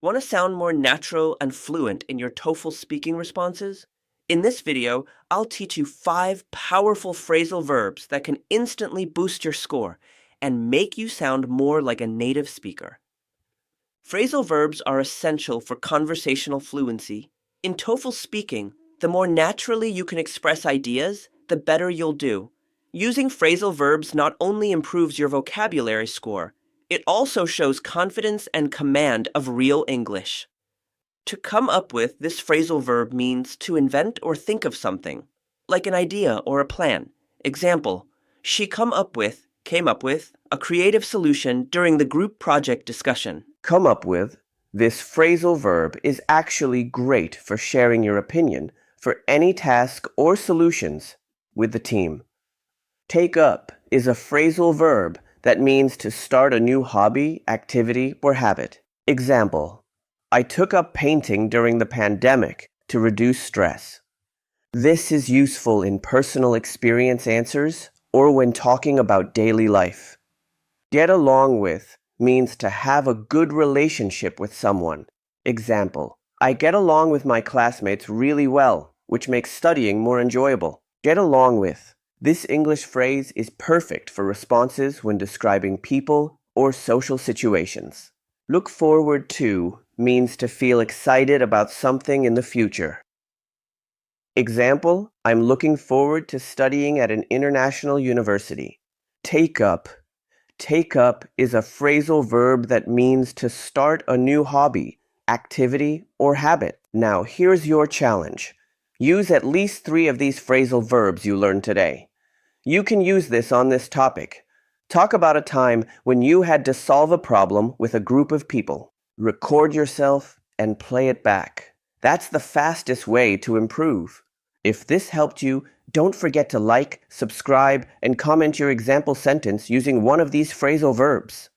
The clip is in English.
Want to sound more natural and fluent in your TOEFL speaking responses? In this video, I'll teach you 5 powerful phrasal verbs that can instantly boost your score and make you sound more like a native speaker. Phrasal verbs are essential for conversational fluency. In TOEFL speaking, the more naturally you can express ideas, the better you'll do. Using phrasal verbs not only improves your vocabulary score, it also shows confidence and command of real English. To come up with this phrasal verb means to invent or think of something, like an idea or a plan. Example, she came up with a creative solution during the group project discussion. Come up with. This phrasal verb is actually great for sharing your opinion for any task or solutions with the team. Take up is a phrasal verb that means to start a new hobby, activity, or habit. Example, I took up painting during the pandemic to reduce stress. This is useful in personal experience answers or when talking about daily life. Get along with means to have a good relationship with someone. Example, I get along with my classmates really well, which makes studying more enjoyable. Get along with. This English phrase is perfect for responses when describing people or social situations. Look forward to means to feel excited about something in the future. Example, I'm looking forward to studying at an international university. Take up. Take up is a phrasal verb that means to start a new hobby, activity, or habit. Now, here's your challenge. Use at least 3 of these phrasal verbs you learned today. You can use this on this topic. Talk about a time when you had to solve a problem with a group of people. Record yourself and play it back. That's the fastest way to improve. If this helped you, don't forget to like, subscribe, and comment your example sentence using one of these phrasal verbs.